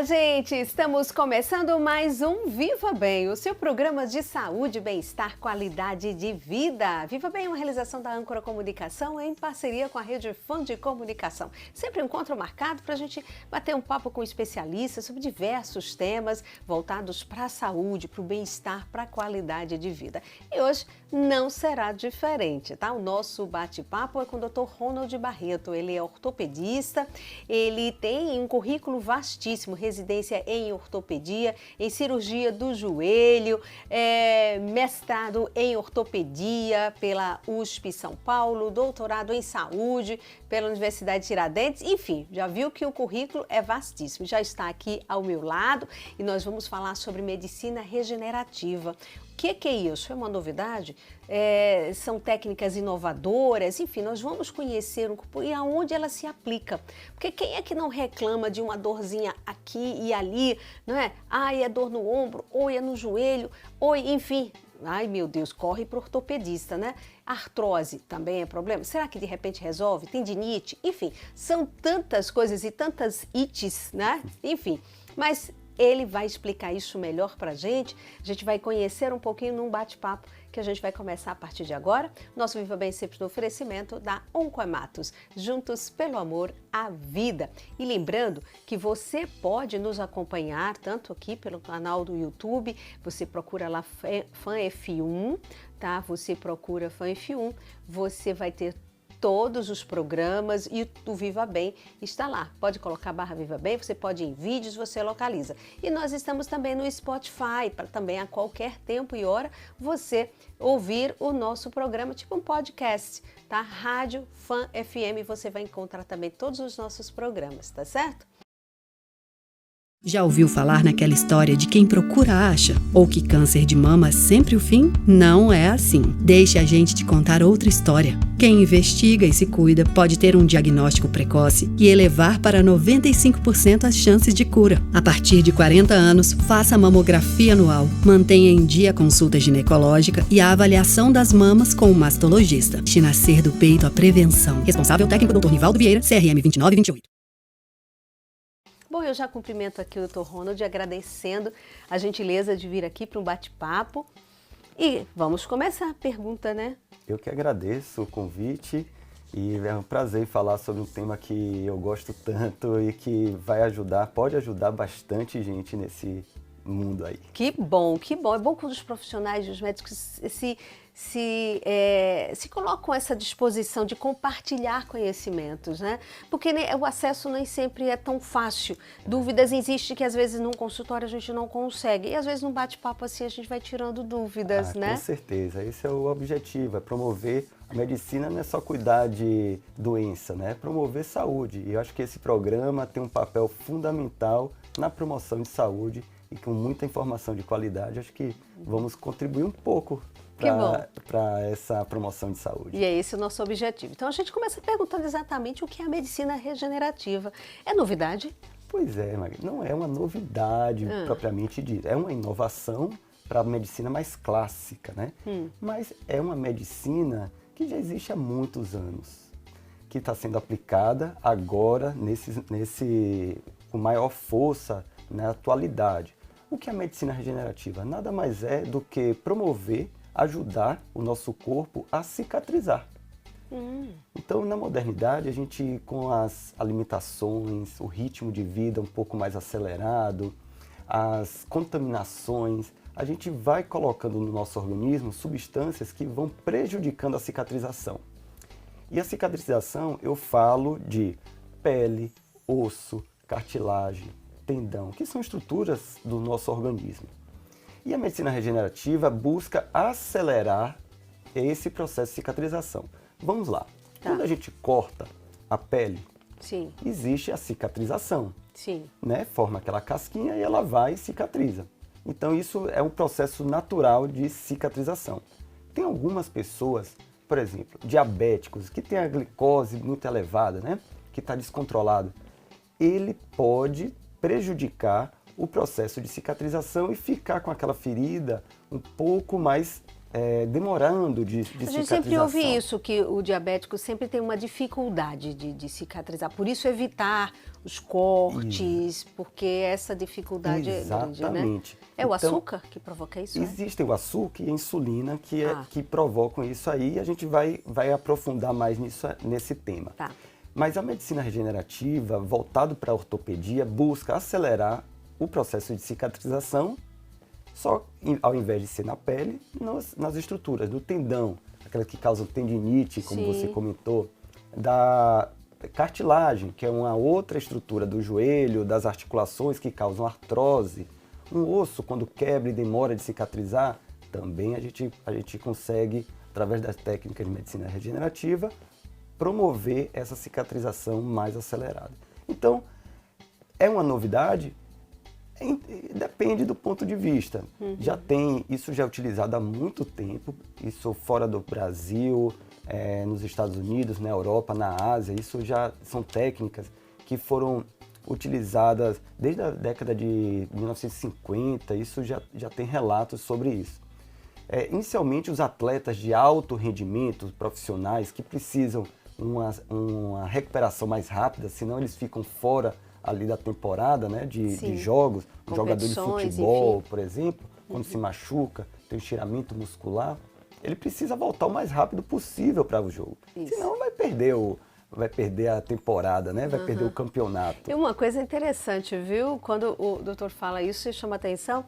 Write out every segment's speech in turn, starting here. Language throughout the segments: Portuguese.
gente! Estamos começando mais um Viva Bem, o seu programa de saúde, bem-estar, qualidade de vida. Viva Bem é uma realização da Âncora Comunicação em parceria com a Rede Fã de Comunicação. Sempre um encontro marcado para a gente bater um papo com especialistas sobre diversos temas voltados para a saúde, para o bem-estar, para a qualidade de vida. E hoje não será diferente, tá? O nosso bate-papo é com o Dr. Ronald Barreto. Ele é ortopedista, ele tem um currículo vastíssimo, residência em ortopedia, em cirurgia do joelho, mestrado em ortopedia pela USP São Paulo, doutorado em saúde pela Universidade de Tiradentes, enfim, já viu que o currículo é vastíssimo. Já está aqui ao meu lado e nós vamos falar sobre medicina regenerativa. O que é isso? É uma novidade? São técnicas inovadoras? Enfim, nós vamos conhecer um pouco e aonde ela se aplica. Porque quem é que não reclama de uma dorzinha aqui e ali, não é? Ai, é dor no ombro, ou é no joelho, ou enfim. Ai, meu Deus, corre para o ortopedista, né? Artrose também é problema? Será que de repente resolve? Tendinite? Enfim, são tantas coisas e tantas ites, né? Enfim, mas ele vai explicar isso melhor pra gente. A gente vai conhecer um pouquinho num bate-papo que a gente vai começar a partir de agora. Nosso Viva Bem sempre no oferecimento da Oncoematos, juntos pelo amor à vida. E lembrando que você pode nos acompanhar tanto aqui pelo canal do YouTube, você procura lá Fã F1, tá? Você procura Fã F1, você vai ter todos os programas e o Viva Bem está lá. Pode colocar barra Viva Bem, você pode ir em vídeos, você localiza. E nós estamos também no Spotify, para também a qualquer tempo e hora você ouvir o nosso programa, tipo um podcast, tá? Rádio Fã FM, você vai encontrar também todos os nossos programas, tá certo? Já ouviu falar naquela história de quem procura acha? Ou que câncer de mama é sempre o fim? Não é assim. Deixe a gente te contar outra história. Quem investiga e se cuida pode ter um diagnóstico precoce e elevar para 95% as chances de cura. A partir de 40 anos, faça a mamografia anual. Mantenha em dia a consulta ginecológica e a avaliação das mamas com o mastologista. Deixe nascer do peito a prevenção. Responsável técnico Dr. Nivaldo Vieira, CRM 2928. Bom, eu já cumprimento aqui o Dr. Ronald, agradecendo a gentileza de vir aqui para um bate-papo. E vamos começar a pergunta, né? Eu que agradeço o convite e é um prazer falar sobre um tema que eu gosto tanto e que vai ajudar, pode ajudar bastante gente nesse mundo aí. Que bom, que bom. É bom quando os profissionais, os médicos se colocam a essa disposição de compartilhar conhecimentos, né? Porque o acesso nem sempre é tão fácil. Dúvidas existem que às vezes num consultório a gente não consegue. E às vezes num bate-papo assim a gente vai tirando dúvidas, né? Com certeza. Esse é o objetivo, é promover. A medicina não é só cuidar de doença, né? É promover saúde. E eu acho que esse programa tem um papel fundamental na promoção de saúde e com muita informação de qualidade, acho que vamos contribuir um pouco para essa promoção de saúde. E é esse o nosso objetivo. Então a gente começa perguntando exatamente o que é a medicina regenerativa. É novidade? Pois é, Maria, não é uma novidade propriamente dita, é uma inovação para a medicina mais clássica, né? Mas é uma medicina que já existe há muitos anos, que está sendo aplicada agora com maior força na atualidade. O que é a medicina regenerativa? Nada mais é do que promover, ajudar o nosso corpo a cicatrizar. Então, na modernidade, a gente, com as alimentações, o ritmo de vida um pouco mais acelerado, as contaminações, a gente vai colocando no nosso organismo substâncias que vão prejudicando a cicatrização. E a cicatrização, eu falo de pele, osso, cartilagem, tendão, que são estruturas do nosso organismo. E a medicina regenerativa busca acelerar esse processo de cicatrização. Vamos lá. Quando a gente corta a pele, Sim. existe a cicatrização. Sim. Né? Forma aquela casquinha e ela vai e cicatriza. Então isso é um processo natural de cicatrização. Tem algumas pessoas, por exemplo, diabéticos, que têm a glicose muito elevada, né? Que está descontrolado. Ele pode prejudicar o processo de cicatrização e ficar com aquela ferida um pouco mais demorando de A cicatrização. gente sempre ouve isso, que o diabético sempre tem uma dificuldade de cicatrizar. Por isso evitar os cortes, porque essa dificuldade é grande, né? Exatamente. É o Então, açúcar que provoca isso? Existe o açúcar e a insulina que provocam isso aí, e a gente vai aprofundar mais nesse tema. Tá. Mas a medicina regenerativa, voltado para a ortopedia, busca acelerar o processo de cicatrização, só ao invés de ser na pele, nas estruturas, do tendão, aquelas que causam tendinite, como Sim. você comentou, da cartilagem, que é uma outra estrutura do joelho, das articulações que causam artrose. Um osso, quando quebra e demora de cicatrizar, também a gente consegue, através das técnicas de medicina regenerativa, promover essa cicatrização mais acelerada. Então, é uma novidade? Depende do ponto de vista. Isso já é utilizado há muito tempo, isso fora do Brasil, nos Estados Unidos, na Europa, na Ásia, isso já são técnicas que foram utilizadas desde a década de 1950, isso já tem relatos sobre isso. Inicialmente, os atletas de alto rendimento, profissionais, que precisam uma recuperação mais rápida, senão eles ficam fora ali da temporada, né, de jogos. Um jogador de futebol, enfim, por exemplo, quando se machuca, tem um estiramento muscular, ele precisa voltar o mais rápido possível para o jogo. Isso. Senão vai perder a temporada, né? Vai perder o campeonato. E uma coisa interessante, viu? Quando o doutor fala isso, chama atenção.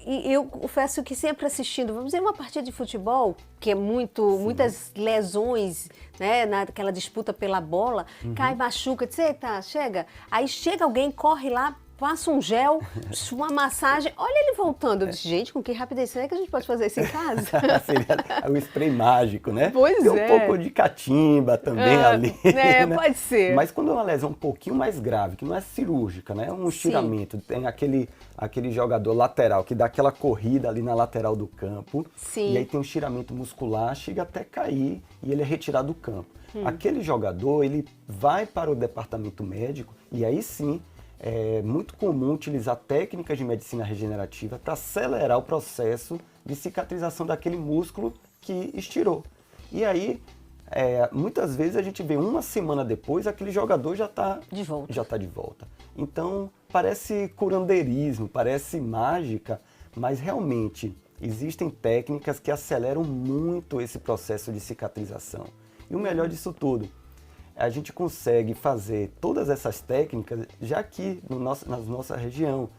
E eu confesso que sempre assistindo, vamos dizer, uma partida de futebol, que é muitas lesões, né, naquela disputa pela bola, cai, machuca, diz, eita, chega. Aí chega alguém, corre lá, passa um gel, uma massagem, olha ele voltando. Eu disse, gente, com que rapidez, será que a gente pode fazer isso em casa? Seria o spray mágico, né? Pois tem um pouco de catimba também ali. Né? Pode ser. Mas quando é uma lesão um pouquinho mais grave, que não é cirúrgica, né? Um estiramento, tem aquele jogador lateral que dá aquela corrida ali na lateral do campo. Sim. E aí tem um estiramento muscular, chega até cair e ele é retirado do campo. Aquele jogador, ele vai para o departamento médico e aí sim, é muito comum utilizar técnicas de medicina regenerativa para acelerar o processo de cicatrização daquele músculo que estirou. E aí, muitas vezes a gente vê uma semana depois, aquele jogador já está de volta. Então, parece curandeirismo, parece mágica, mas realmente existem técnicas que aceleram muito esse processo de cicatrização. E o melhor disso tudo, a gente consegue fazer todas essas técnicas já aqui na nossa região,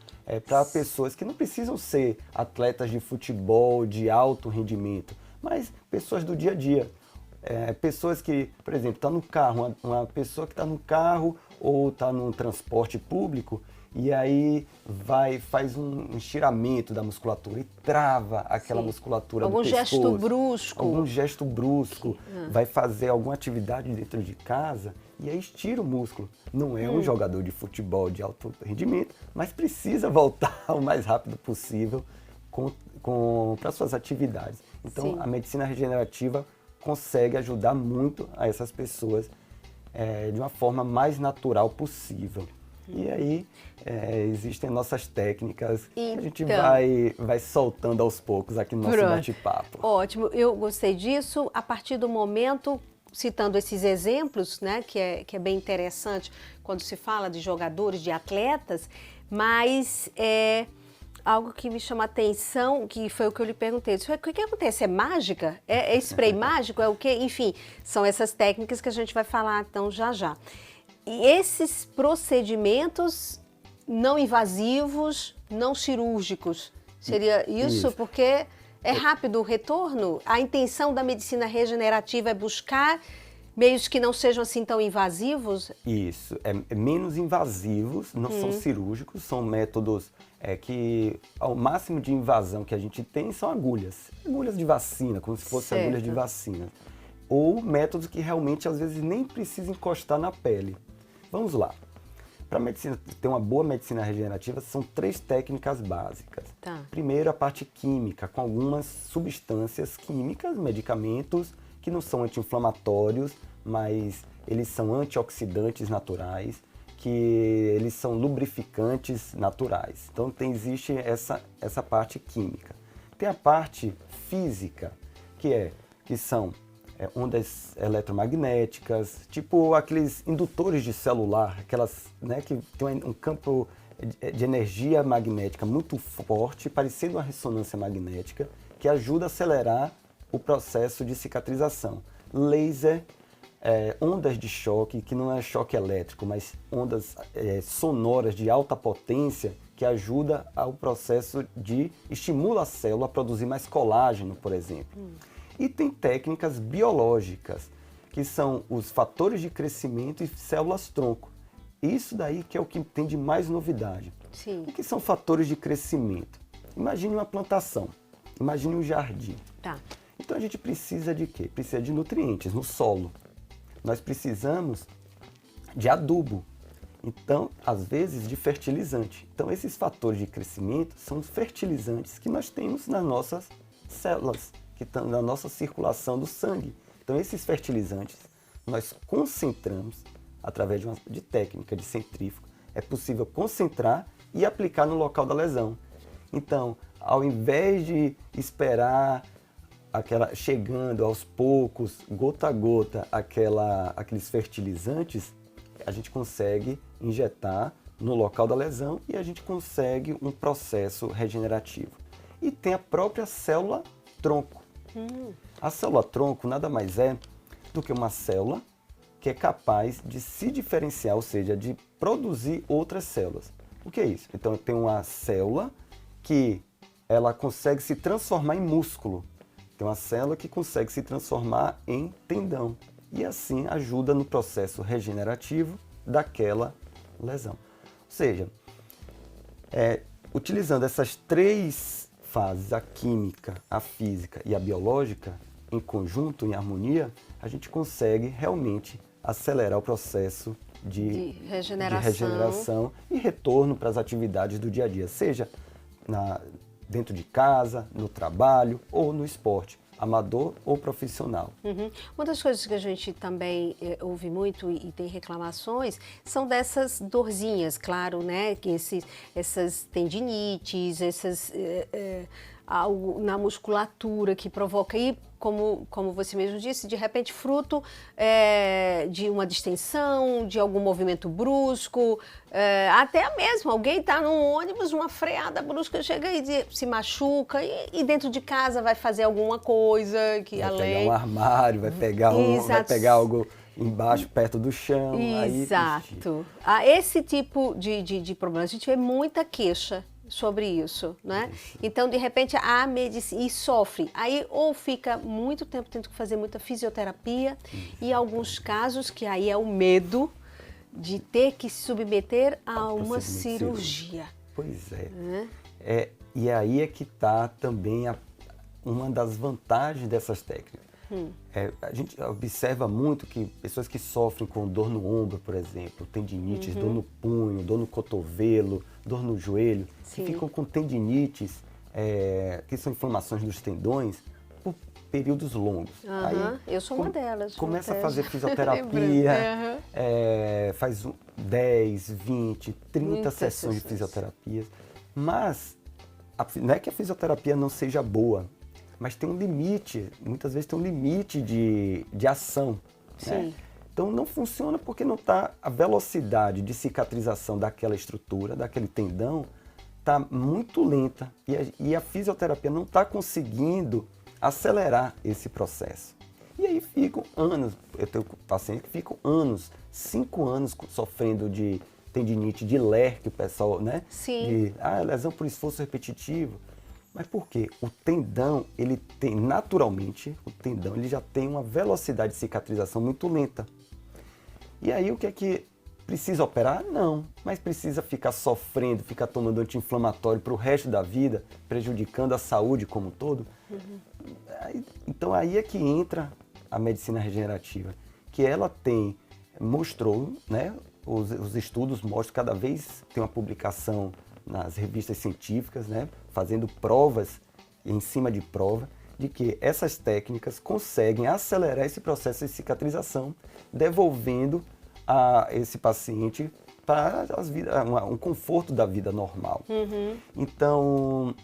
para pessoas que não precisam ser atletas de futebol de alto rendimento, mas pessoas do dia a dia. Pessoas que, por exemplo, está no carro, uma pessoa que está no carro ou está no transporte público e aí faz um estiramento da musculatura e trava aquela musculatura do pescoço. Algum gesto brusco. Vai fazer alguma atividade dentro de casa e aí estira o músculo. Não é um jogador de futebol de alto rendimento, mas precisa voltar o mais rápido possível para suas atividades. Então, a medicina regenerativa consegue ajudar muito a essas pessoas de uma forma mais natural possível. E aí existem nossas técnicas que a gente vai soltando aos poucos aqui no nosso bate-papo. Ótimo, eu gostei disso. A partir do momento, citando esses exemplos, né, que é bem interessante quando se fala de jogadores, de atletas, mas algo que me chama a atenção, que foi o que eu lhe perguntei. O que acontece? É mágica? É spray mágico? É o quê? Enfim, são essas técnicas que a gente vai falar então já. E esses procedimentos não invasivos, não cirúrgicos, seria isso? Porque é rápido o retorno? A intenção da medicina regenerativa é buscar meios que não sejam assim tão invasivos? Isso, é menos invasivos, não são cirúrgicos, são métodos que ao máximo de invasão que a gente tem são agulhas de vacina, como se fossem agulhas de vacina. Ou métodos que realmente às vezes nem precisam encostar na pele. Vamos lá. Para ter uma boa medicina regenerativa, são 3 técnicas básicas. Primeiro, a parte química, com algumas substâncias químicas, medicamentos, que não são anti-inflamatórios, mas eles são antioxidantes naturais, que eles são lubrificantes naturais. Então, existe essa parte química. Tem a parte física, que são ondas eletromagnéticas, tipo aqueles indutores de celular, aquelas, né, que tem um campo de energia magnética muito forte, parecendo uma ressonância magnética, que ajuda a acelerar o processo de cicatrização. Laser, ondas de choque, que não é choque elétrico, mas ondas sonoras de alta potência, que ajuda ao processo de estimula a célula a produzir mais colágeno, por exemplo. E tem técnicas biológicas, que são os fatores de crescimento e células-tronco. Isso daí que é o que tem de mais novidade. Sim. O que são fatores de crescimento? Imagine uma plantação, imagine um jardim. Tá. Então a gente precisa de quê? Precisa de nutrientes no solo. Nós precisamos de adubo. Então, às vezes, de fertilizante. Então, esses fatores de crescimento são os fertilizantes que nós temos nas nossas células, que estão na nossa circulação do sangue. Então, esses fertilizantes nós concentramos através de técnica de centrífuga. É possível concentrar e aplicar no local da lesão. Então, ao invés de esperar chegando aos poucos, gota a gota, aqueles fertilizantes, a gente consegue injetar no local da lesão e a gente consegue um processo regenerativo. E tem a própria célula-tronco. A célula-tronco nada mais é do que uma célula que é capaz de se diferenciar, ou seja, de produzir outras células. O que é isso? Então, tem uma célula que ela consegue se transformar em músculo. Tem uma célula que consegue se transformar em tendão. E assim ajuda no processo regenerativo daquela lesão. Ou seja, utilizando essas três fases, a química, a física e a biológica, em conjunto, em harmonia, a gente consegue realmente acelerar o processo de regeneração e retorno para as atividades do dia a dia, seja dentro de casa, no trabalho ou no esporte, amador ou profissional. Uma das coisas que a gente também ouve muito e tem reclamações são dessas dorzinhas, claro, né? Que essas tendinites, algo na musculatura que provoca, e como você mesmo disse, de repente fruto de uma distensão, de algum movimento brusco, até mesmo alguém está num ônibus, uma freada brusca, chega e se machuca e dentro de casa vai fazer alguma coisa que vai além... pegar um armário, vai pegar algo embaixo, perto do chão. Exato. Esse tipo de problema, a gente vê muita queixa sobre isso, né? Então, de repente, a medicina sofre. Aí, ou fica muito tempo tendo que fazer muita fisioterapia, e alguns casos que aí é o medo de ter que se submeter a uma cirurgia. Pois é. E aí é que está também uma das vantagens dessas técnicas. A gente observa muito que pessoas que sofrem com dor no ombro, por exemplo, tendinites, dor no punho, dor no cotovelo, dor no joelho, que ficam com tendinites, que são inflamações dos tendões, por períodos longos. Aí, eu sou uma delas. Começa a fazer fisioterapia, faz 10, 20, 30 sessões de fisioterapia. Mas não é que a fisioterapia não seja boa, mas tem um limite, muitas vezes tem um limite de ação. Né? Então não funciona porque não está a velocidade de cicatrização daquela estrutura, daquele tendão, está muito lenta e a fisioterapia não está conseguindo acelerar esse processo. E aí ficam anos, eu tenho pacientes que ficam 5 anos sofrendo de tendinite, de LER, que o pessoal, né? Lesão por esforço repetitivo. Mas por quê? O tendão, naturalmente, ele já tem uma velocidade de cicatrização muito lenta. E aí o que é que precisa operar? Não, mas precisa ficar sofrendo, ficar tomando anti-inflamatório para o resto da vida, prejudicando a saúde como um todo. Então aí é que entra a medicina regenerativa, que ela mostrou, né? Os estudos mostram, cada vez tem uma publicação nas revistas científicas, né, fazendo provas em cima de prova, de que essas técnicas conseguem acelerar esse processo de cicatrização, devolvendo a esse paciente para um conforto da vida normal. Então,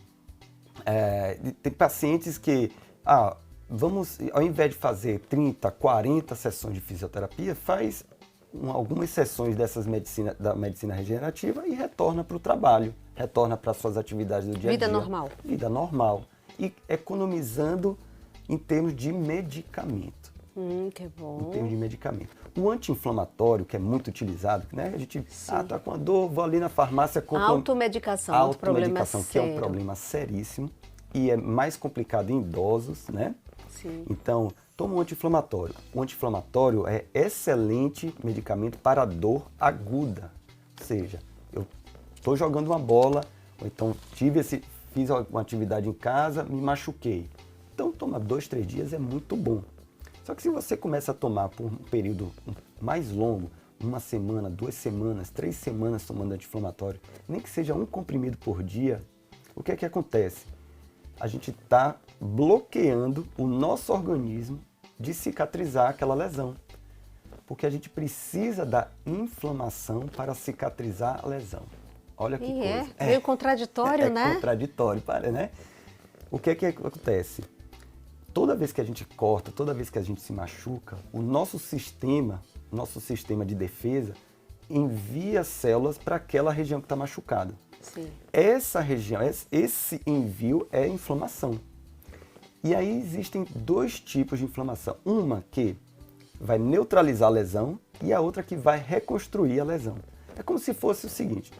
Tem pacientes que, ao invés de fazer 30, 40 sessões de fisioterapia, faz algumas sessões da medicina regenerativa e retorna para o trabalho, retorna para as suas atividades do dia a dia. Vida normal. Vida normal. E economizando em termos de medicamento. Que bom. Em termos de medicamento. O anti-inflamatório, que é muito utilizado, né? A gente, tá com a dor, vou ali na farmácia... Automedicação, automedicação, que é um problema seríssimo e é mais complicado em idosos, né? Sim. Então, toma um anti-inflamatório. O anti-inflamatório é excelente medicamento para dor aguda. Ou seja, eu estou jogando uma bola, ou então fiz uma atividade em casa, me machuquei. Então, toma 2, 3 dias, é muito bom. Só que se você começa a tomar por um período mais longo, 1 semana, 2 semanas, 3 semanas tomando anti-inflamatório, nem que seja um comprimido por dia, o que é que acontece? A gente está bloqueando o nosso organismo de cicatrizar aquela lesão. Porque a gente precisa da inflamação para cicatrizar a lesão. Olha que coisa. Meio contraditório, né? É contraditório, né? O que é que acontece? Toda vez que a gente corta, toda vez que a gente se machuca, o nosso sistema de defesa envia células para aquela região que está machucada. Sim. Essa região, esse envio é inflamação. E aí existem 2 tipos de inflamação. Uma que vai neutralizar a lesão e a outra que vai reconstruir a lesão. É como se fosse o seguinte,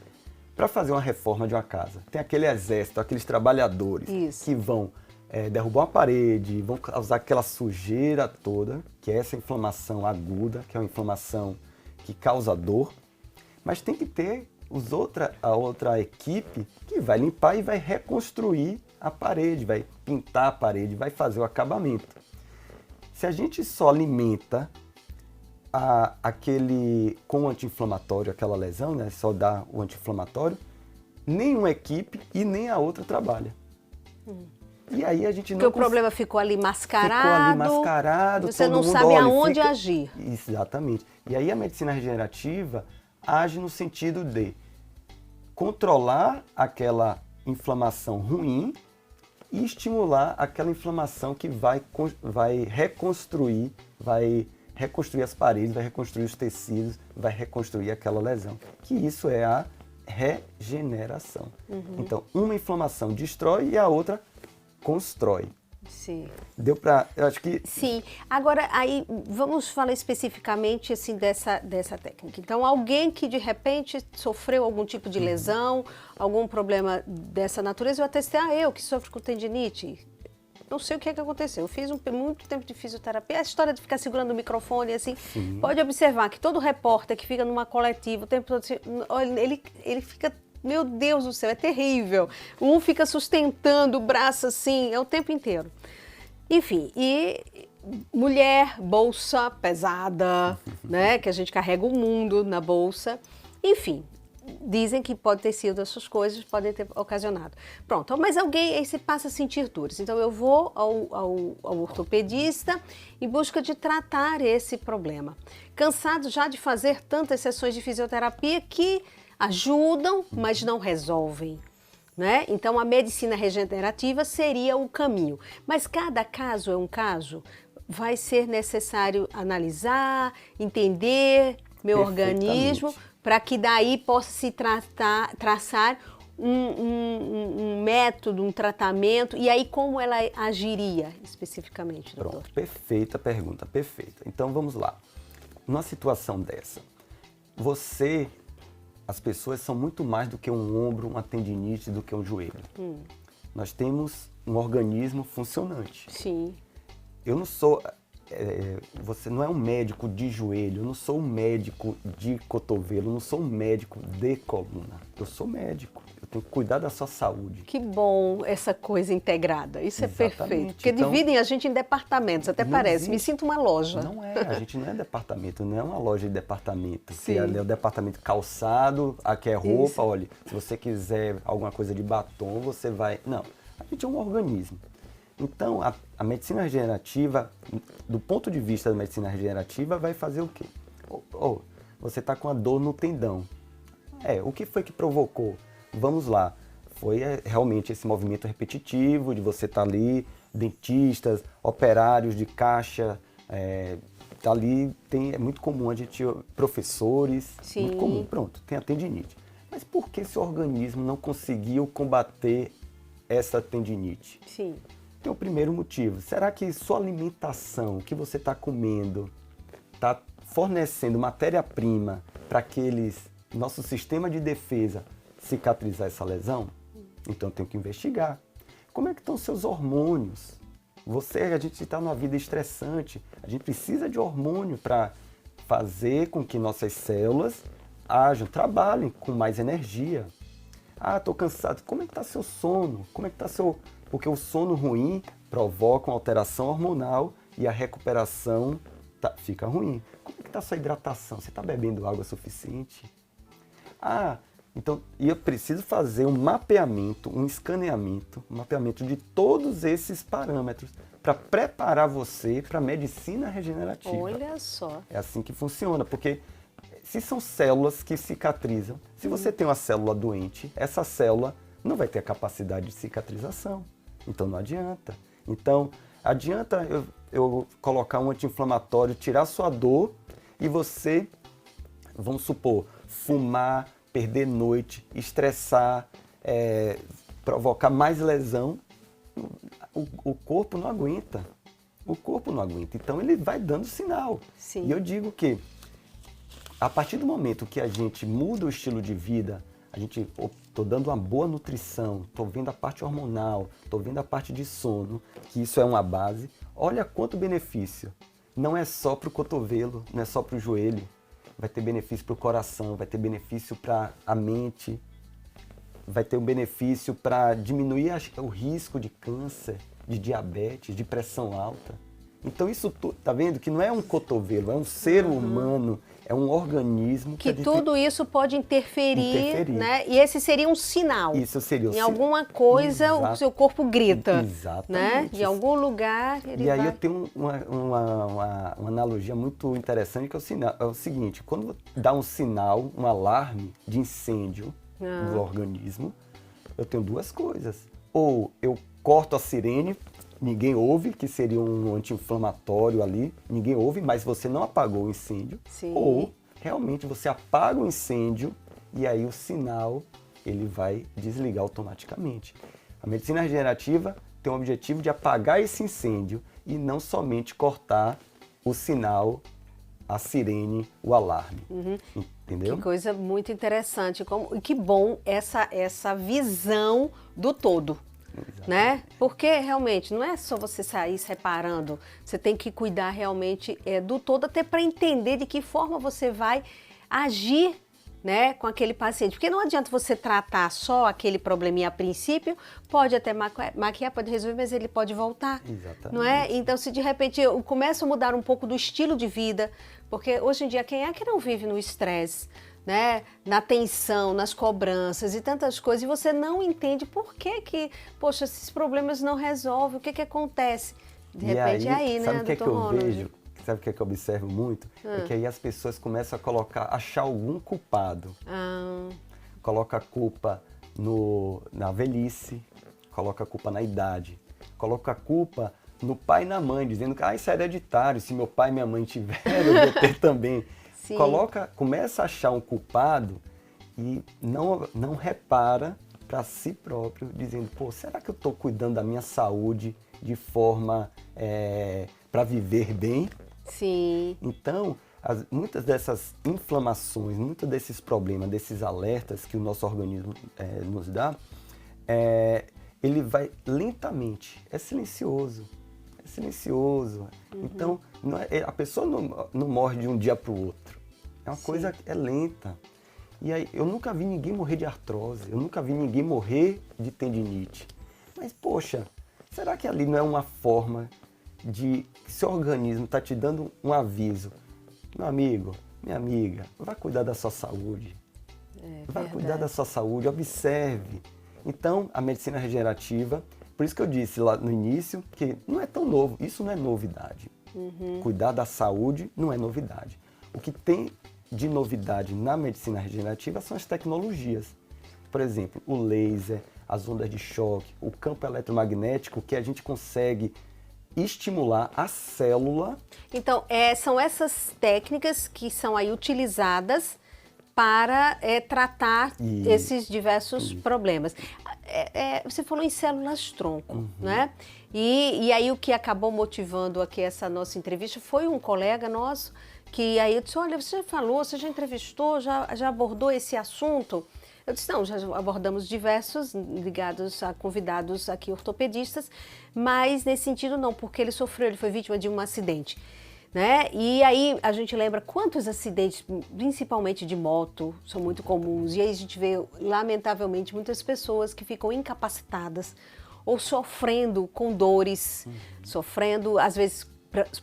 para fazer uma reforma de uma casa, tem aquele exército, aqueles trabalhadores que vão derrubar uma parede, vão causar aquela sujeira toda, que é essa inflamação aguda, que é uma inflamação que causa dor, mas tem que ter a outra equipe que vai limpar e vai reconstruir a parede, vai pintar a parede, vai fazer o acabamento. Se a gente só alimenta com o anti-inflamatório, aquela lesão, né, só dá o anti-inflamatório, nenhuma equipe e nem a outra trabalha. E aí a gente não... Porque o problema ficou ali mascarado. Você não sabe aonde agir. Exatamente. E aí a medicina regenerativa age no sentido de controlar aquela inflamação ruim e estimular aquela inflamação que vai reconstruir as paredes, vai reconstruir os tecidos, vai reconstruir aquela lesão. Que isso é a regeneração. Então, uma inflamação destrói e a outra constrói. Sim. Deu para, eu acho que... Sim. Agora, aí, vamos falar especificamente, assim, dessa técnica. Então, alguém que, de repente, sofreu algum tipo de lesão, algum problema dessa natureza, eu atestei, eu que sofro com tendinite, não sei o que é que aconteceu. Eu fiz muito tempo de fisioterapia, a história de ficar segurando o microfone, assim, pode observar que todo repórter que fica numa coletiva o tempo todo, assim, ele fica... Meu Deus do céu, é terrível. Um fica sustentando o braço assim, o tempo inteiro. Enfim, e mulher, bolsa pesada, né? Que a gente carrega o mundo na bolsa. Enfim, dizem que pode ter sido essas coisas, podem ter ocasionado. Pronto, mas alguém aí se passa a sentir dores. Então eu vou ao ortopedista em busca de tratar esse problema. Cansado já de fazer tantas sessões de fisioterapia que ajudam, mas não resolvem, né? Então, a medicina regenerativa seria o caminho. Mas cada caso é um caso, vai ser necessário analisar, entender meu organismo, para que daí possa se traçar um método, um tratamento, e aí como ela agiria especificamente, doutor? Pronto, perfeita pergunta, perfeita. Então, vamos lá. Numa situação dessa, as pessoas são muito mais do que um ombro, uma tendinite, do que um joelho. Nós temos um organismo funcionante. Sim. Eu não sou... você não é um médico de joelho, eu não sou um médico de cotovelo, eu não sou um médico de coluna. Eu sou médico, eu tenho que cuidar da sua saúde. Que bom essa coisa integrada, isso é Exatamente. perfeito. Porque então, dividem a gente em departamentos, até parece, existe. Me sinto uma loja. Não é, a gente não é departamento, não é uma loja de departamento. Sim. Ali é o departamento calçado, aqui é roupa, Isso. olha, se você quiser alguma coisa de batom, você vai... Não, a gente é um organismo. Então, a medicina regenerativa, do ponto de vista da medicina regenerativa, vai fazer o quê? Você está com a dor no tendão. O que foi que provocou? Vamos lá, foi realmente esse movimento repetitivo de você estar ali, dentistas, operários de caixa, ali é muito comum a gente, professores, Sim. muito comum, pronto, tem a tendinite. Mas por que seu organismo não conseguiu combater essa tendinite? Sim. Tem o primeiro motivo. Será que sua alimentação, o que você está comendo, está fornecendo matéria-prima para nosso sistema de defesa cicatrizar essa lesão? Então tem que investigar. Como é que estão seus hormônios? A gente está numa vida estressante, a gente precisa de hormônio para fazer com que nossas células trabalhem com mais energia. Estou cansado. Como é que está seu sono? Como é que está Porque o sono ruim provoca uma alteração hormonal e a recuperação fica ruim. Como é que está sua hidratação? Você está bebendo água suficiente? Então, eu preciso fazer um mapeamento, um escaneamento, um mapeamento de todos esses parâmetros para preparar você para a medicina regenerativa. Olha só. É assim que funciona, porque se são células que cicatrizam, se você tem uma célula doente, essa célula não vai ter a capacidade de cicatrização. Então não adianta. Então, adianta eu colocar um anti-inflamatório, tirar sua dor e você, vamos supor, fumar, perder noite, estressar, provocar mais lesão, o corpo não aguenta. O corpo não aguenta. Então ele vai dando sinal. Sim. E eu digo que a partir do momento que a gente muda o estilo de vida, estou dando uma boa nutrição, estou vendo a parte hormonal, estou vendo a parte de sono, que isso é uma base, olha quanto benefício. Não é só para o cotovelo, não é só para o joelho. Vai ter benefício para o coração, vai ter benefício para a mente, vai ter um benefício para diminuir o risco de câncer, de diabetes, de pressão alta. Então isso tá vendo que não é um cotovelo, é um ser humano, é um organismo que tudo isso pode interferir, né? E esse seria um sinal. Isso seria em alguma coisa o seu corpo grita. Exatamente. Né? De algum lugar ele E aí vai... eu tenho uma analogia muito interessante, que é o seguinte: quando dá um sinal, um alarme de incêndio no organismo, eu tenho duas coisas. Ou eu corto a sirene, ninguém ouve, que seria um anti-inflamatório ali, ninguém ouve, mas você não apagou o incêndio. Sim. Ou realmente você apaga o incêndio e aí o sinal ele vai desligar automaticamente. A medicina regenerativa tem o objetivo de apagar esse incêndio e não somente cortar o sinal, a sirene, o alarme. Entendeu? Que coisa muito interessante. Que bom essa visão do todo. Né? Porque realmente não é só você sair separando, você tem que cuidar realmente do todo, até para entender de que forma você vai agir, né, com aquele paciente. Porque não adianta você tratar só aquele probleminha a princípio, pode até maquiar, pode resolver, mas ele pode voltar. Exatamente. Não é? Então, se de repente eu começo a mudar um pouco do estilo de vida, porque hoje em dia quem é que não vive no estresse? Né, na tensão, nas cobranças e tantas coisas, e você não entende por que, poxa, esses problemas não resolvem, o que acontece? De repente aí, né, sabe o que é que eu Ronald? vejo? Sabe o que é que eu observo muito? É que aí as pessoas começam a achar algum culpado. Coloca a culpa na velhice, coloca a culpa na idade, coloca a culpa no pai e na mãe, dizendo que isso é hereditário, se meu pai e minha mãe tiveram, eu vou ter também. Sim. Começa a achar um culpado e não repara para si próprio, dizendo, será que eu estou cuidando da minha saúde de forma para viver bem? Sim. Então, muitas dessas inflamações, muitos desses problemas, desses alertas que o nosso organismo nos dá, ele vai lentamente, é silencioso. Então, a pessoa não morre de um dia para o outro. É uma coisa que é lenta. E aí, eu nunca vi ninguém morrer de artrose, eu nunca vi ninguém morrer de tendinite. Mas, poxa, será que ali não é uma forma de que seu organismo está te dando um aviso? Meu amigo, minha amiga, vai cuidar da sua saúde. Vai cuidar da sua saúde, observe. Então, a medicina regenerativa, por isso que eu disse lá no início que não é tão novo, isso não é novidade. Cuidar da saúde não é novidade. O que tem de novidade na medicina regenerativa são as tecnologias. Por exemplo, o laser, as ondas de choque, o campo eletromagnético, que a gente consegue estimular a célula. Então, são essas técnicas que são aí utilizadas para tratar esses diversos problemas. Você falou em células-tronco, né? E aí o que acabou motivando aqui essa nossa entrevista foi um colega nosso que aí eu disse, olha, você já falou, você já entrevistou, já abordou esse assunto? Eu disse, não, já abordamos diversos ligados a convidados aqui ortopedistas, mas nesse sentido não, porque ele foi vítima de um acidente. Né? E aí a gente lembra quantos acidentes, principalmente de moto, são muito comuns. E aí a gente vê, lamentavelmente, muitas pessoas que ficam incapacitadas ou sofrendo com dores, sofrendo, às vezes,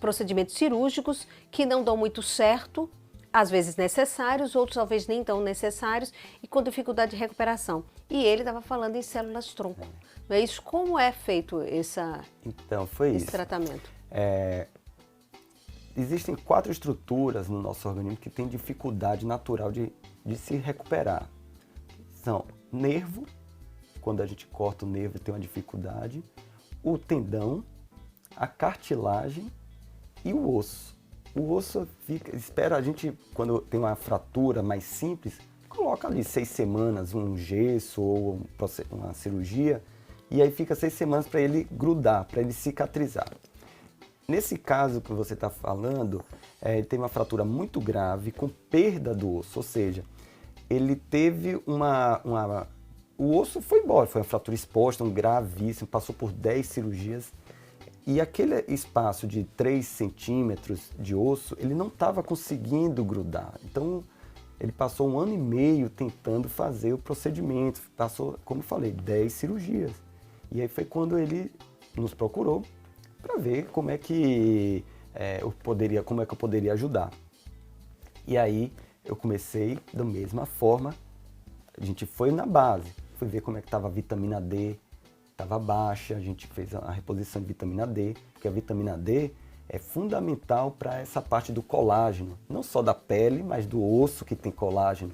procedimentos cirúrgicos que não dão muito certo, às vezes necessários, outros talvez nem tão necessários, e com dificuldade de recuperação. E ele estava falando em células-tronco. Não é isso? Como é feito esse tratamento? Existem 4 estruturas no nosso organismo que têm dificuldade natural de se recuperar. São nervo, quando a gente corta o nervo tem uma dificuldade, o tendão, a cartilagem e o osso. O osso espera a gente, quando tem uma fratura mais simples, coloca ali 6 semanas, um gesso ou uma cirurgia, e aí fica 6 semanas para ele grudar, para ele cicatrizar. Nesse caso que você está falando, ele teve uma fratura muito grave, com perda do osso, ou seja, ele teve o osso foi embora, foi uma fratura exposta, gravíssimo, passou por 10 cirurgias, e aquele espaço de 3 centímetros de osso, ele não estava conseguindo grudar. Então, ele passou 1 ano e meio tentando fazer o procedimento, passou, como eu falei, 10 cirurgias. E aí foi quando ele nos procurou, para ver como é que eu poderia ajudar. E aí eu comecei da mesma forma, a gente foi na base, foi ver como é que estava a vitamina D, estava baixa, a gente fez a reposição de vitamina D, porque a vitamina D é fundamental para essa parte do colágeno, não só da pele, mas do osso que tem colágeno,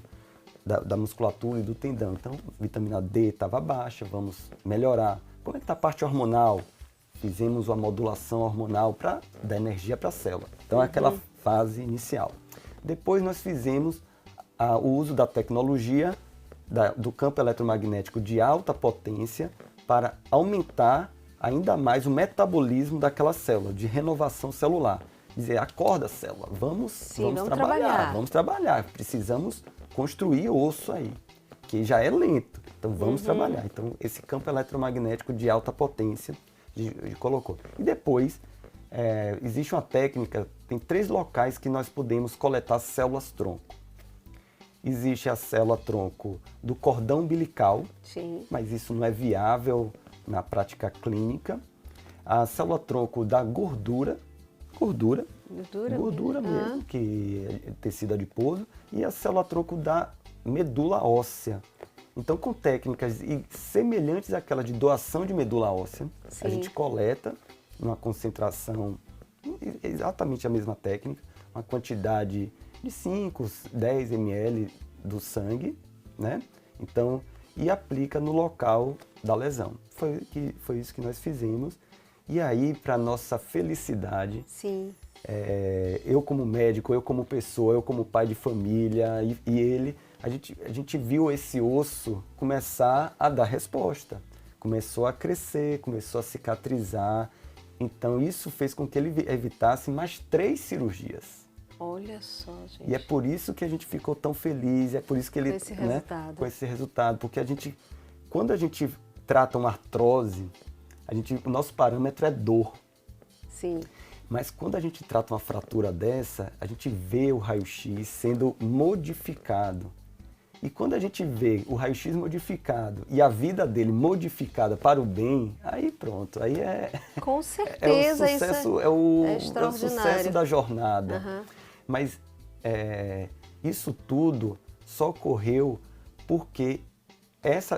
da musculatura e do tendão. Então, vitamina D estava baixa, vamos melhorar. Como é que está a parte hormonal? Fizemos uma modulação hormonal para dar energia para a célula. Então, é aquela fase inicial. Depois, nós fizemos o uso da tecnologia do campo eletromagnético de alta potência para aumentar ainda mais o metabolismo daquela célula, de renovação celular. Dizer, acorda célula, vamos trabalhar. Precisamos construir osso aí, que já é lento. Então, vamos trabalhar. Então, esse campo eletromagnético de alta potência colocou. E depois, existe uma técnica, tem 3 locais que nós podemos coletar células-tronco. Existe a célula-tronco do cordão umbilical, mas isso não é viável na prática clínica. A célula-tronco da gordura mesmo, que é tecido adiposo, e a célula-tronco da medula óssea. Então, com técnicas semelhantes àquela de doação de medula óssea, a gente coleta uma concentração, exatamente a mesma técnica, uma quantidade de 5, 10 ml do sangue, né? Então, e aplica no local da lesão. Foi isso que nós fizemos. E aí, para nossa felicidade, eu como médico, eu como pessoa, eu como pai de família e ele, a gente viu esse osso começar a dar resposta. Começou a crescer, começou a cicatrizar. Então, isso fez com que ele evitasse mais 3 cirurgias. Olha só, gente. E é por isso que a gente ficou tão feliz, é por isso que ele... Com esse resultado. Porque quando a gente trata uma artrose, o nosso parâmetro é dor. Sim. Mas quando a gente trata uma fratura dessa, a gente vê o raio-x sendo modificado. E quando a gente vê o raio-x modificado e a vida dele modificada para o bem, aí pronto, aí com certeza, é o sucesso, é o extraordinário. Da jornada. Mas isso tudo só ocorreu porque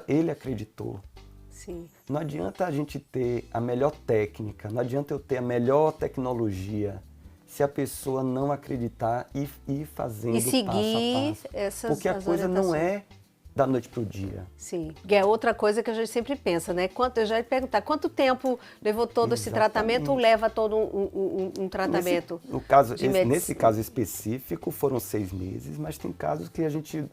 ele acreditou. Sim. Não adianta a gente ter a melhor técnica, não adianta eu ter a melhor tecnologia, se a pessoa não acreditar e ir fazendo e seguir passo a passo. Porque a coisa não é da noite para o dia. Sim, que é outra coisa que a gente sempre pensa, né? Eu já ia perguntar, quanto tempo levou todo esse tratamento ou leva todo um tratamento? Nesse caso específico foram 6 meses, mas tem casos que a gente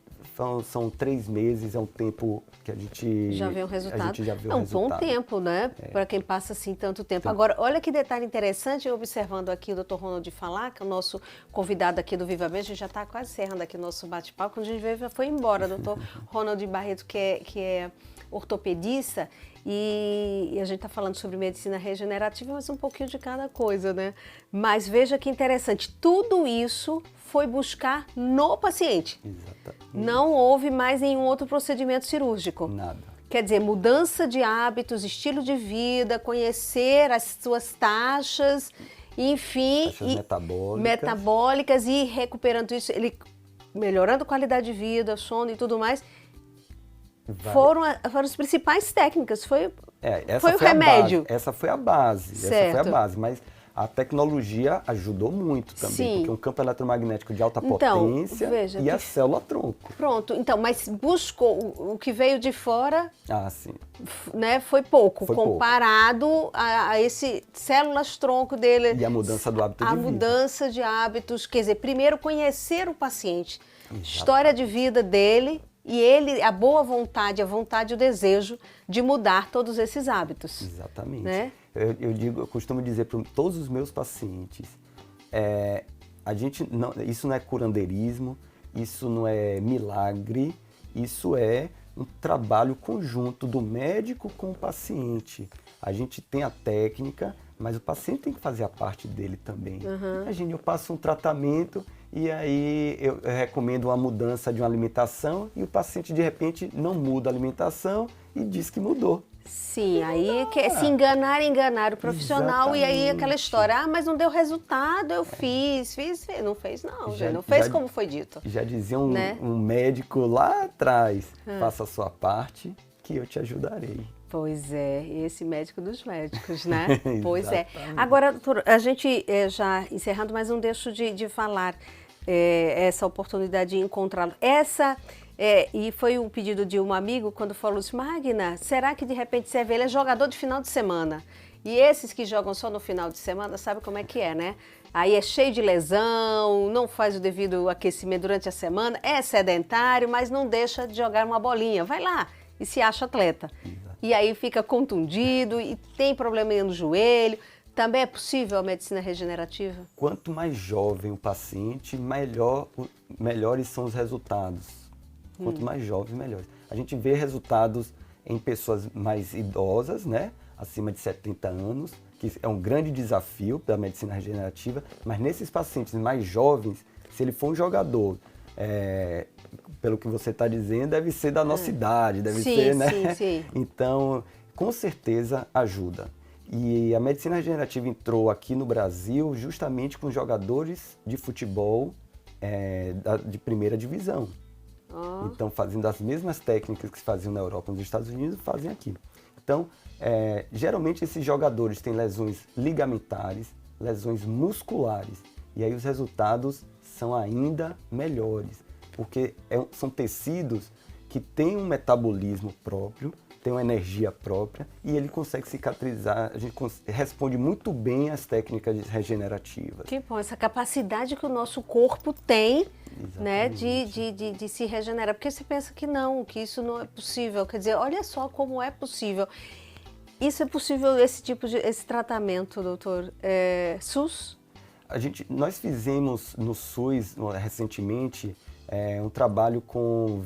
são 3 meses, é um tempo que a gente já vê o resultado. A gente já vê é um bom tempo, né? Para quem passa assim tanto tempo. Então, agora, olha que detalhe interessante, observando aqui o Dr. Ronald falar, que é o nosso convidado aqui do Viva Bem, a gente já está quase encerrando aqui o nosso bate-papo, quando a gente veio, já foi embora, Dr. Ronald Barreto, que é ortopedista, e a gente está falando sobre medicina regenerativa, mas um pouquinho de cada coisa, né? Mas veja que interessante, tudo isso foi buscar no paciente. Exatamente. Não houve mais nenhum outro procedimento cirúrgico. Nada. Quer dizer, mudança de hábitos, estilo de vida, conhecer as suas taxas, enfim. Taxas metabólicas e recuperando isso, ele melhorando a qualidade de vida, sono e tudo mais. Foram as principais técnicas, foi o remédio. Essa foi a base, mas a tecnologia ajudou muito também, Sim. porque um campo eletromagnético de alta potência e a célula-tronco. Pronto, então, mas buscou o que veio de fora, sim. Né, foi pouco, comparado a esse células-tronco dele. E a mudança do hábito de vida. A mudança de hábitos, quer dizer, primeiro conhecer o paciente, história de vida dele, e ele, a boa vontade, a vontade e o desejo de mudar todos esses hábitos. Exatamente. Né? Eu costumo dizer para todos os meus pacientes, isso não é curandeirismo, isso não é milagre, isso é um trabalho conjunto do médico com o paciente. A gente tem a técnica, mas o paciente tem que fazer a parte dele também. Imagina, eu passo um tratamento e aí eu recomendo uma mudança de uma alimentação e o paciente de repente não muda a alimentação e diz que mudou. Sim, aí se enganar o profissional. Exatamente. E aí aquela história, mas não deu resultado, eu fiz, não fez não, não fez como foi dito. Já dizia um médico lá atrás, faça a sua parte que eu te ajudarei. Pois é, esse médico dos médicos, né? Pois é. Agora, doutor, a gente já encerrando, mas não deixo de falar essa oportunidade de encontrá-lo. E foi um pedido de um amigo quando falou assim, Magna, será que de repente você vê, ele é jogador de final de semana? E esses que jogam só no final de semana, sabe como é que é, né? Aí é cheio de lesão, não faz o devido aquecimento durante a semana, é sedentário, mas não deixa de jogar uma bolinha. Vai lá e se acha atleta. E aí fica contundido e tem problema no joelho. Também é possível a medicina regenerativa? Quanto mais jovem o paciente, melhores são os resultados. Quanto mais jovens, melhores. A gente vê resultados em pessoas mais idosas, né? Acima de 70 anos, que é um grande desafio da medicina regenerativa, mas nesses pacientes mais jovens, se ele for um jogador, pelo que você está dizendo, deve ser da nossa idade, deve ser, né? Sim. Então, com certeza ajuda. E a medicina regenerativa entrou aqui no Brasil justamente com jogadores de futebol de primeira divisão. Então, fazendo as mesmas técnicas que se faziam na Europa e nos Estados Unidos, fazem aqui. Então, geralmente esses jogadores têm lesões ligamentares, lesões musculares, e aí os resultados são ainda melhores, porque são tecidos que têm um metabolismo próprio, tem uma energia própria e ele consegue cicatrizar, a gente responde muito bem às técnicas regenerativas. Que bom, essa capacidade que o nosso corpo tem, né, de se regenerar, porque você pensa que não, que isso não é possível, quer dizer, olha só como é possível. Isso é possível, esse tratamento, doutor, SUS? Nós fizemos no SUS, recentemente, um trabalho com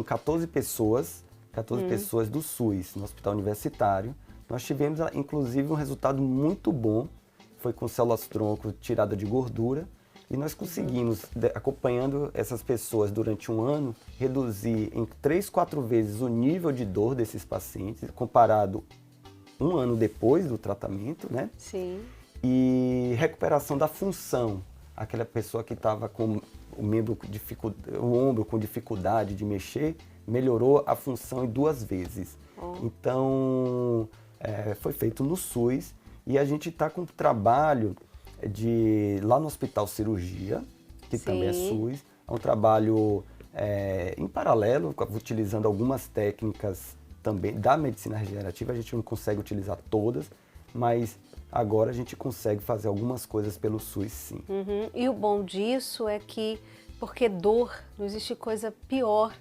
14 pessoas, pessoas do SUS, no Hospital Universitário. Nós tivemos, inclusive, um resultado muito bom, foi com células-tronco tirada de gordura, e nós conseguimos, acompanhando essas pessoas durante um ano, reduzir em 3, 4 vezes o nível de dor desses pacientes, comparado um ano depois do tratamento, né? Sim. E recuperação da função, aquela pessoa que estava com o ombro com dificuldade de mexer, melhorou a função em 2 vezes. Então, foi feito no SUS e a gente está com um trabalho lá no Hospital Cirurgia, que também é SUS, é um trabalho Em paralelo, utilizando algumas técnicas também da medicina regenerativa, a gente não consegue utilizar todas, mas agora a gente consegue fazer algumas coisas pelo SUS, sim. E o bom disso é que, porque dor, não existe coisa pior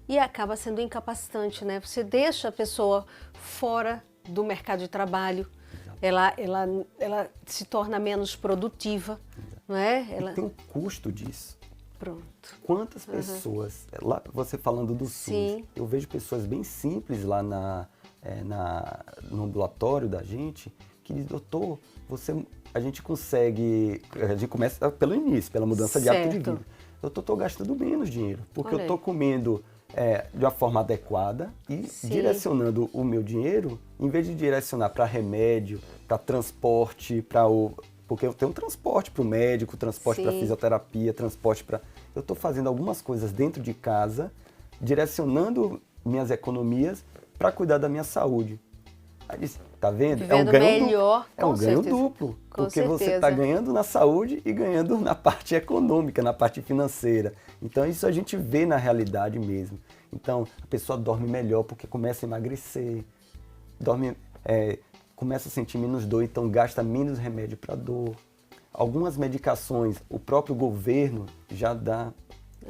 e acaba sendo incapacitante, né? Você deixa a pessoa fora do mercado de trabalho, ela se torna menos produtiva, não é? E tem um custo disso. Pronto. Quantas pessoas, lá você falando do SUS, eu vejo pessoas bem simples lá no ambulatório da gente, que diz, doutor, a gente começa pelo início, pela mudança de hábito de vida. Doutor, estou gastando menos dinheiro, porque eu estou comendo de uma forma adequada e direcionando o meu dinheiro, em vez de direcionar para remédio, para transporte, porque eu tenho um transporte para o médico, transporte para fisioterapia, transporte para... Eu estou fazendo algumas coisas dentro de casa, direcionando minhas economias para cuidar da minha saúde. Aí disse, tá vendo? É um ganho melhor, é um ganho duplo, porque você está ganhando na saúde e ganhando na parte econômica, na parte financeira. Então isso a gente vê na realidade mesmo. Então a pessoa dorme melhor porque começa a emagrecer, começa a sentir menos dor, então gasta menos remédio para dor. Algumas medicações, o próprio governo já dá,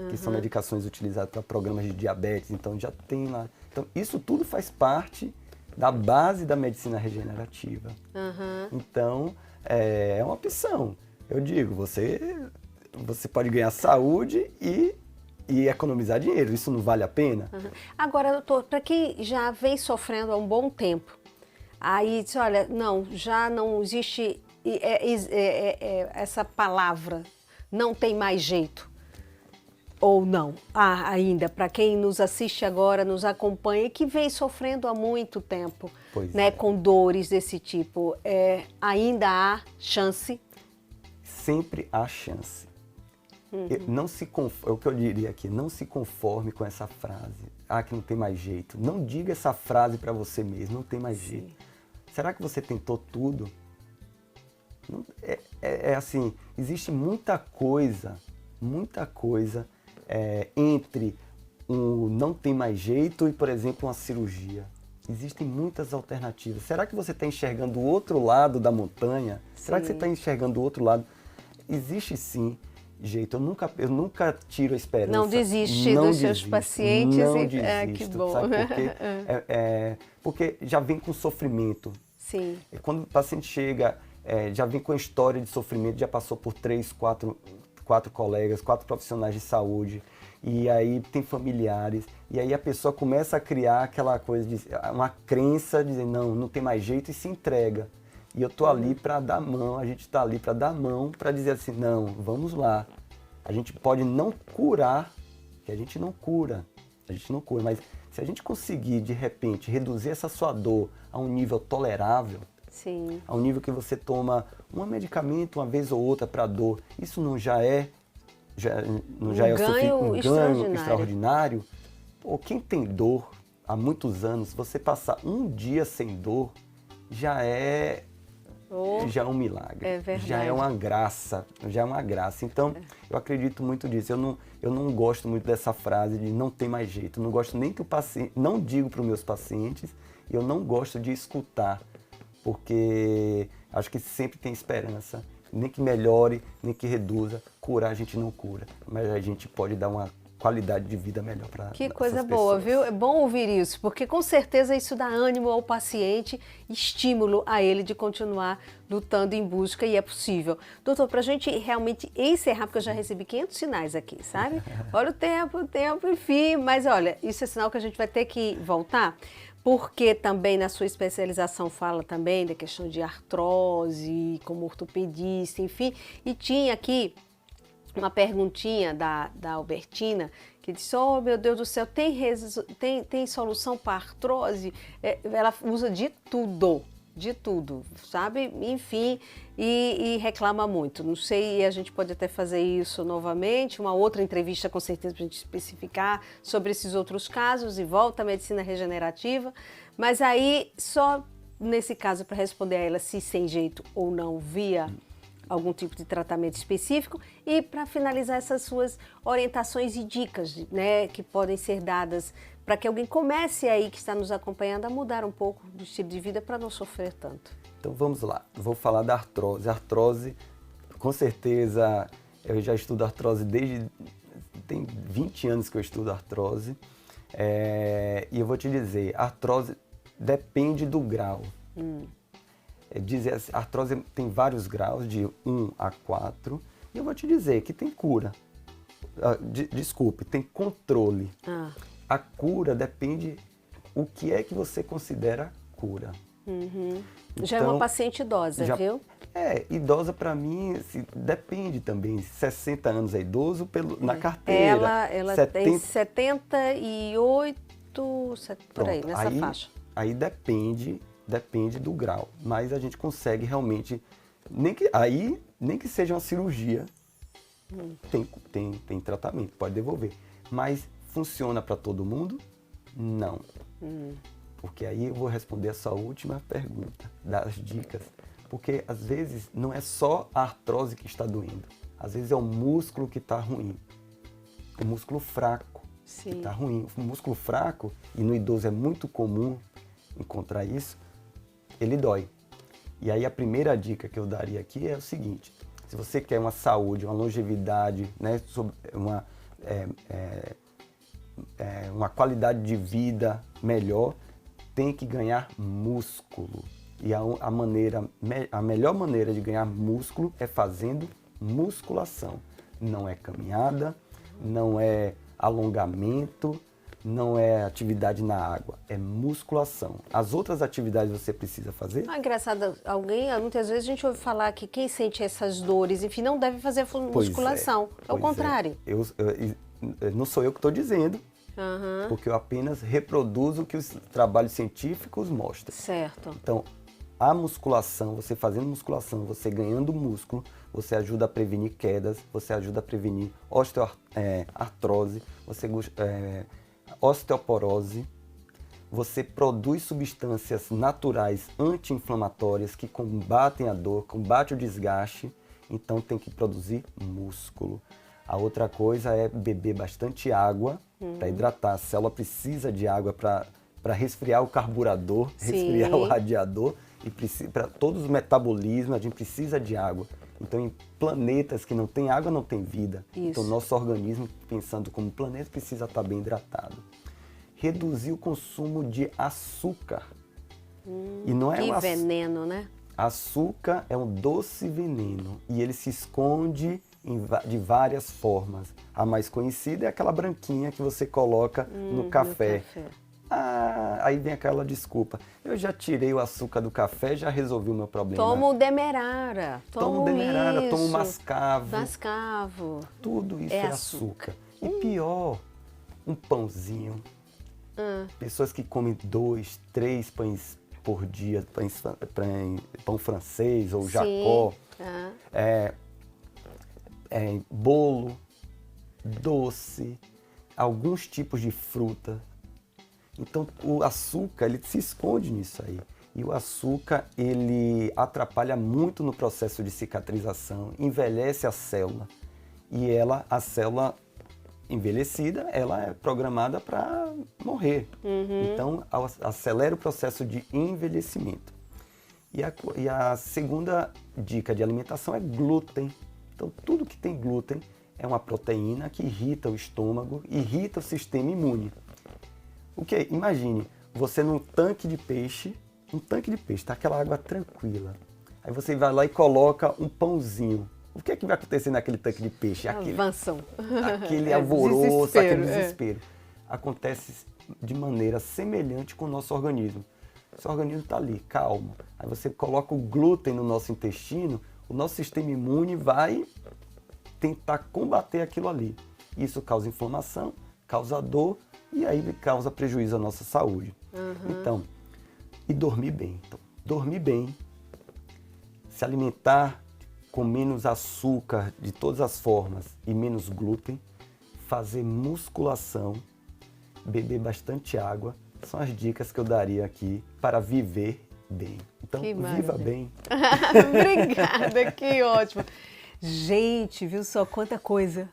que são medicações utilizadas para programas de diabetes, então já tem lá. Então isso tudo faz parte da base da medicina regenerativa. Então é uma opção. Eu digo, você pode ganhar saúde e economizar dinheiro. Isso não vale a pena? Agora, doutor, para quem já vem sofrendo há um bom tempo, aí diz, olha, não, já não existe essa palavra, não tem mais jeito. Ou não, ainda, para quem nos assiste agora, nos acompanha e que vem sofrendo há muito tempo, né, com dores desse tipo, ainda há chance? Sempre há chance. É o que eu diria aqui, não se conforme com essa frase, que não tem mais jeito. Não diga essa frase para você mesmo, não tem mais jeito. Será que você tentou tudo? Não, assim, existe muita coisa entre não tem mais jeito e, por exemplo, uma cirurgia. Existem muitas alternativas. Será que você está enxergando o outro lado da montanha? Será que você está enxergando o outro lado? Existe sim jeito. Eu nunca tiro a esperança. Não desiste dos seus pacientes? Não desisto. Que bom. Sabe por quê? Porque já vem com sofrimento. Sim. Quando o paciente chega, já vem com a história de sofrimento, já passou por 3, 4 colegas, 4 profissionais de saúde, e aí tem familiares, e aí a pessoa começa a criar aquela coisa, uma crença, de dizer, não tem mais jeito, e se entrega. E eu tô ali para dar mão, a gente está ali para dar mão, para dizer assim, não, vamos lá. A gente pode não curar, que a gente não cura, mas se a gente conseguir, de repente, reduzir essa sua dor a um nível tolerável, a um nível que você toma um medicamento uma vez ou outra para dor, isso não já é um ganho extraordinário? Pô, quem tem dor há muitos anos, você passar um dia sem dor, já é um milagre, já é uma graça, Então, eu acredito muito nisso. Eu não gosto muito dessa frase de não tem mais jeito. Eu não gosto nem que o paciente, não digo para os meus pacientes, e eu não gosto de escutar, porque acho que sempre tem esperança, nem que melhore, nem que reduza. Curar a gente não cura, mas a gente pode dar uma qualidade de vida melhor para essas pessoas. Que coisa boa, viu? É bom ouvir isso, porque com certeza isso dá ânimo ao paciente, estímulo a ele de continuar lutando em busca, e é possível. Doutor, para a gente realmente encerrar, porque eu já recebi 500 sinais aqui, sabe? Olha o tempo, enfim, mas olha, isso é sinal que a gente vai ter que voltar, porque também na sua especialização fala também da questão de artrose, como ortopedista, enfim, e tinha aqui uma perguntinha da Albertina, que disse, oh meu Deus do céu, tem solução para artrose? Ela usa de tudo, sabe? Enfim, e reclama muito. Não sei, a gente pode até fazer isso novamente, uma outra entrevista com certeza para a gente especificar sobre esses outros casos, e volta à medicina regenerativa. Mas aí, só nesse caso, para responder a ela se sem jeito ou não via algum tipo de tratamento específico e para finalizar essas suas orientações e dicas, né, que podem ser dadas para que alguém comece aí, que está nos acompanhando, a mudar um pouco do estilo de vida para não sofrer tanto. Então vamos lá, vou falar da artrose. A artrose, com certeza, eu já estudo artrose tem 20 anos que eu estudo artrose, e eu vou te dizer, a artrose depende do grau. Dizer assim, a artrose tem vários graus, de 1 a 4, e eu vou te dizer que tem cura. Desculpe, tem controle. A cura depende o que é que você considera cura. Já é uma paciente idosa, viu? Idosa para mim depende também. 60 anos é idoso na carteira. Ela tem 78, por aí, nessa faixa. Aí depende do grau, mas a gente consegue realmente, nem que seja uma cirurgia, tem tratamento, pode devolver. Mas funciona para todo mundo? Não. Porque aí eu vou responder a sua última pergunta, das dicas. Porque às vezes não é só a artrose que está doendo, às vezes é o músculo que está ruim, o músculo fraco que está ruim. O músculo fraco, e no idoso é muito comum encontrar isso, ele dói. E aí a primeira dica que eu daria aqui é o seguinte: se você quer uma saúde, uma longevidade, né, uma qualidade de vida melhor, tem que ganhar músculo. E a melhor maneira de ganhar músculo é fazendo musculação. Não é caminhada, não é alongamento, não é atividade na água, é musculação. As outras atividades você precisa fazer. Engraçado, muitas vezes a gente ouve falar que quem sente essas dores, enfim, não deve fazer musculação. É o contrário. Não sou eu que estou dizendo, porque eu apenas reproduzo o que os trabalhos científicos mostram. Certo. Então, a musculação, você fazendo musculação, você ganhando músculo, você ajuda a prevenir quedas, você ajuda a prevenir artrose, osteoporose, você produz substâncias naturais anti-inflamatórias que combatem a dor, combatem o desgaste, então tem que produzir músculo. A outra coisa é beber bastante água para hidratar. A célula precisa de água para resfriar o carburador, resfriar o radiador, e para todos os metabolismos a gente precisa de água. Então, em planetas que não tem água, não tem vida. Isso. Então, nosso organismo, pensando como planeta, precisa estar bem hidratado. Reduzir o consumo de açúcar. E não é que veneno, né? Açúcar é um doce veneno e ele se esconde de várias formas. A mais conhecida é aquela branquinha que você coloca no café. Aí vem aquela desculpa. Eu já tirei o açúcar do café, já resolvi o meu problema. Toma o Demerara. Tomo o mascavo. Mascavo. Tudo isso é açúcar. E pior, um pãozinho. Pessoas que comem 2, 3 pães por dia, pão francês ou jacó. Bolo, doce, alguns tipos de fruta. Então, o açúcar, ele se esconde nisso aí. E o açúcar, ele atrapalha muito no processo de cicatrização, envelhece a célula. E a célula envelhecida, ela é programada para morrer. Então, acelera o processo de envelhecimento. E a segunda dica de alimentação é glúten. Então, tudo que tem glúten é uma proteína que irrita o estômago, irrita o sistema imune. Imagine, você num tanque de peixe, tá aquela água tranquila. Aí você vai lá e coloca um pãozinho. O que é que vai acontecer naquele tanque de peixe? Avançam. Aquele alvoroço, aquele desespero. Acontece de maneira semelhante com o nosso organismo. O seu organismo está ali, calmo. Aí você coloca o glúten no nosso intestino, o nosso sistema imune vai tentar combater aquilo ali. Isso causa inflamação, causa dor, e aí causa prejuízo à nossa saúde. Então, e dormir bem. Então, dormir bem, se alimentar com menos açúcar de todas as formas e menos glúten, fazer musculação, beber bastante água, são as dicas que eu daria aqui para viver bem. Então, Que viva maravilha. bem. Obrigada, que ótimo. Gente, viu só quanta coisa.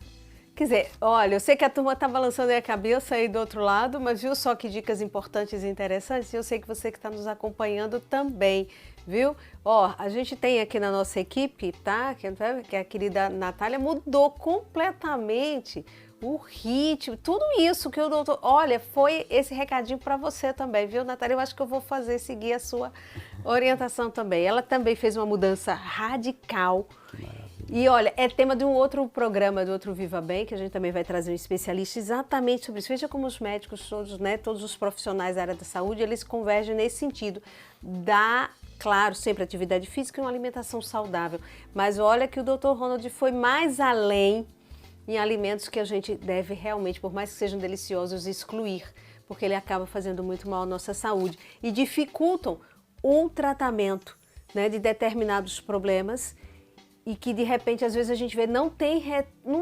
Quer dizer, olha, eu sei que a turma está balançando aí a cabeça aí do outro lado, mas viu só que dicas importantes e interessantes? E eu sei que você que está nos acompanhando também, viu? Ó, a gente tem aqui na nossa equipe, tá? Que a querida Natália mudou completamente o ritmo, tudo isso que o doutor... Olha, foi esse recadinho para você também, viu, Natália? Eu acho que eu vou seguir a sua orientação também. Ela também fez uma mudança radical. E olha, é tema de um outro programa, do outro Viva Bem, que a gente também vai trazer um especialista exatamente sobre isso. Veja como os médicos, todos, né, todos os profissionais da área da saúde, eles convergem nesse sentido. Claro, sempre atividade física e uma alimentação saudável. Mas olha que o Dr. Ronald foi mais além em alimentos que a gente deve realmente, por mais que sejam deliciosos, excluir, porque ele acaba fazendo muito mal à nossa saúde e dificultam o tratamento, né, de determinados problemas. E que de repente, às vezes a gente vê, não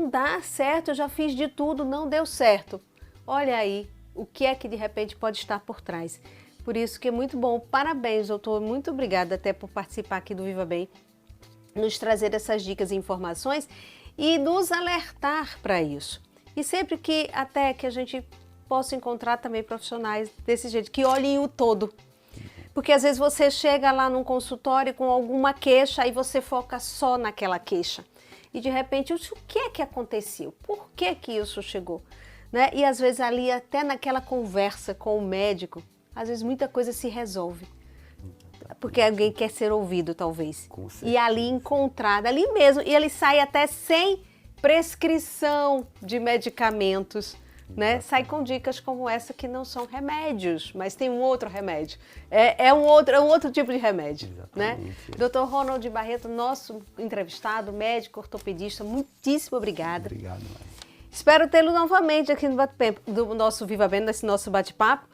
dá certo, eu já fiz de tudo, não deu certo. Olha aí, o que é que de repente pode estar por trás. Por isso que é muito bom. Parabéns, doutor. Muito obrigada até por participar aqui do Viva Bem, nos trazer essas dicas e informações e nos alertar para isso. E sempre que até que a gente possa encontrar também profissionais desse jeito, que olhem o todo. Porque às vezes você chega lá num consultório com alguma queixa e você foca só naquela queixa. E de repente, o que é que aconteceu? Por que que isso chegou? Né? E às vezes ali, até naquela conversa com o médico, às vezes muita coisa se resolve. Porque alguém quer ser ouvido, talvez. E ali encontrado, ali mesmo. E ele sai até sem prescrição de medicamentos. Né? Sai com dicas como essa que não são remédios, mas tem um outro remédio. É um outro tipo de remédio. Né? Dr. Ronald Barreto, nosso entrevistado, médico ortopedista, muitíssimo obrigada. Obrigado, Mari. Espero tê-lo novamente aqui no do nosso Viva Bem, nesse nosso bate-papo,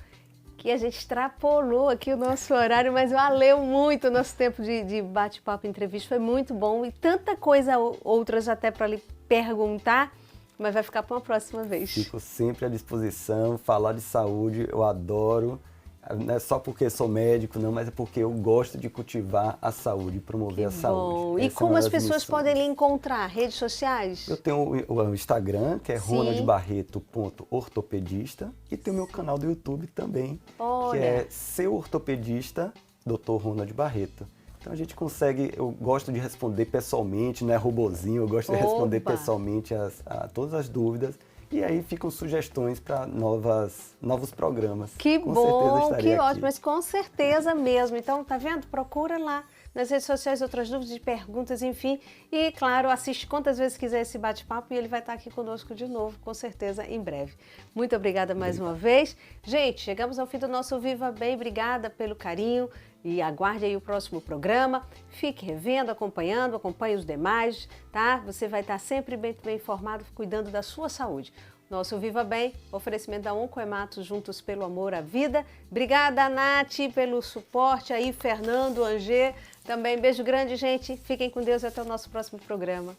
que a gente extrapolou aqui o nosso horário, mas valeu muito o nosso tempo de bate-papo e entrevista. Foi muito bom e tanta coisa outras até para lhe perguntar. Mas vai ficar para uma próxima vez. Fico sempre à disposição. Falar de saúde, eu adoro. Não é só porque sou médico, não, mas é porque eu gosto de cultivar a saúde, promover a saúde. E como as pessoas podem lhe encontrar? Redes sociais? Eu tenho o Instagram, que é ronaldbarreto.ortopedista, e tem o meu canal do YouTube também, que é Seu Ortopedista, Dr. Ronald Barreto. Então a gente consegue, eu gosto de responder pessoalmente, não é robozinho, eu gosto de responder pessoalmente a todas as dúvidas. E aí ficam sugestões para novos programas. Que com bom, certeza estarei que aqui. ótimo, mas com certeza mesmo. Então, tá vendo? Procura lá nas redes sociais outras dúvidas, perguntas, enfim. E, claro, assiste quantas vezes quiser esse bate-papo e ele vai estar aqui conosco de novo, com certeza, em breve. Muito obrigada mais uma vez. Gente, chegamos ao fim do nosso Viva Bem. Obrigada pelo carinho. E aguarde aí o próximo programa. Fique revendo, acompanhe os demais, tá? Você vai estar sempre bem informado, cuidando da sua saúde. Nosso Viva Bem, oferecimento da Oncohematos, juntos pelo amor à vida. Obrigada, Nath, pelo suporte aí, Fernando, Angê. Também beijo grande, gente. Fiquem com Deus e até o nosso próximo programa.